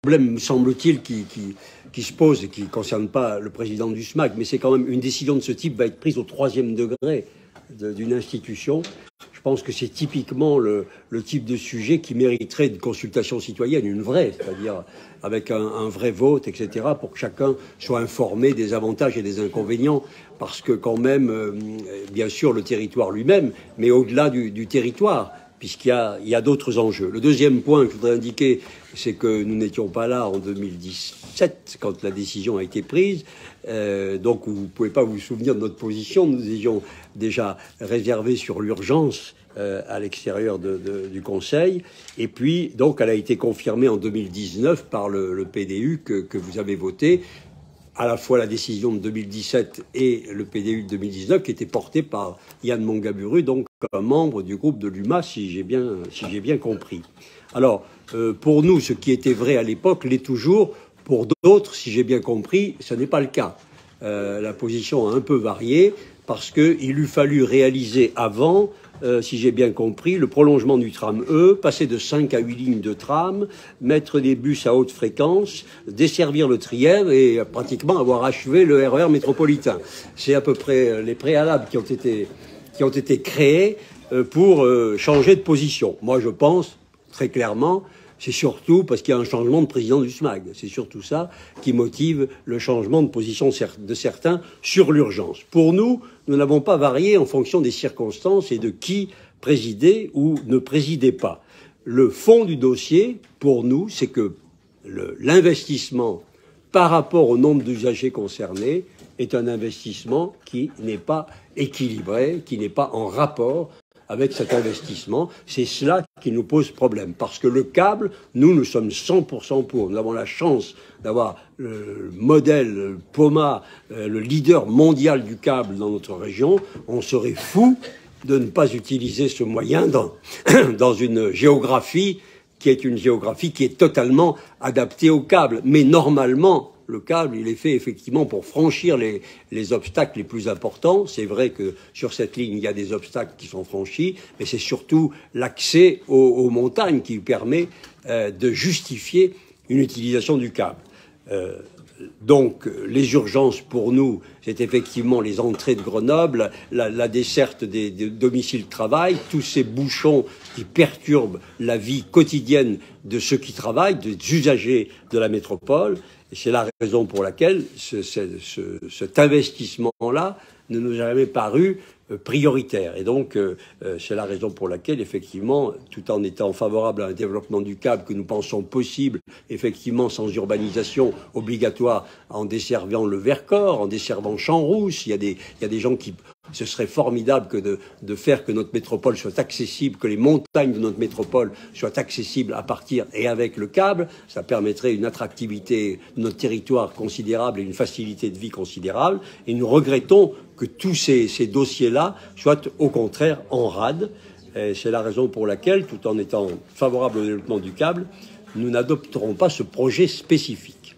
problème, me semble-t-il, qui se pose et qui ne concerne pas le président du SMAC, mais c'est quand même une décision de ce type va être prise au 3e degré d'une institution. Je pense que c'est typiquement le type de sujet qui mériterait une consultation citoyenne, une vraie, c'est-à-dire avec un vrai vote, etc., pour que chacun soit informé des avantages et des inconvénients, parce que quand même, bien sûr, le territoire lui-même, mais au-delà du territoire, puisqu'il y a d'autres enjeux. Le deuxième point que je voudrais indiquer, c'est que nous n'étions pas là en 2017, quand la décision a été prise. Donc vous ne pouvez pas vous souvenir de notre position. Nous étions déjà réservés sur l'urgence à l'extérieur du Conseil. Et puis, donc, elle a été confirmée en 2019 par le PDU que vous avez voté. À la fois la décision de 2017 et le PDU de 2019 qui était porté par Yann Mongaburu, donc un membre du groupe de l'UMA, si j'ai bien compris. Alors, pour nous, ce qui était vrai à l'époque l'est toujours. Pour d'autres, si j'ai bien compris, ce n'est pas le cas. La position a un peu varié parce qu'il eût fallu réaliser avant, si j'ai bien compris, le prolongement du tram E, passer de 5 à 8 lignes de tram, mettre des bus à haute fréquence, desservir le Trièves et pratiquement avoir achevé le RER métropolitain. C'est à peu près les préalables qui ont été créés pour changer de position. Moi, je pense, très clairement, c'est surtout parce qu'il y a un changement de président du SMAG. C'est surtout ça qui motive le changement de position de certains sur l'urgence. Pour nous, nous n'avons pas varié en fonction des circonstances et de qui présidait ou ne présidait pas. Le fond du dossier, pour nous, c'est que l'investissement par rapport au nombre d'usagers concernés est un investissement qui n'est pas équilibré, qui n'est pas en rapport avec cet investissement. C'est cela qui nous pose problème. Parce que le câble, nous sommes 100% pour. Nous avons la chance d'avoir le modèle Poma, le leader mondial du câble dans notre région. On serait fou de ne pas utiliser ce moyen dans une géographie qui est totalement adaptée au câble. Mais normalement, le câble, il est fait effectivement pour franchir les obstacles les plus importants. C'est vrai que sur cette ligne, il y a des obstacles qui sont franchis, mais c'est surtout l'accès aux montagnes qui permet de justifier une utilisation du câble. Donc, les urgences pour nous, c'est effectivement les entrées de Grenoble, la desserte des domiciles de travail, tous ces bouchons qui perturbent la vie quotidienne de ceux qui travaillent, des usagers de la métropole. Et c'est la raison pour laquelle cet investissement-là ne nous a jamais paru prioritaire. Et donc, c'est la raison pour laquelle, effectivement, tout en étant favorable à un développement du câble que nous pensons possible, effectivement, sans urbanisation obligatoire, en desservant le Vercors, en desservant Champs-Rousse, il y a des gens qui... Ce serait formidable de faire que notre métropole soit accessible, que les montagnes de notre métropole soient accessibles à partir et avec le câble. Ça permettrait une attractivité de notre territoire considérable et une facilité de vie considérable. Et nous regrettons que tous ces dossiers-là soient au contraire en rade. C'est la raison pour laquelle, tout en étant favorable au développement du câble, nous n'adopterons pas ce projet spécifique.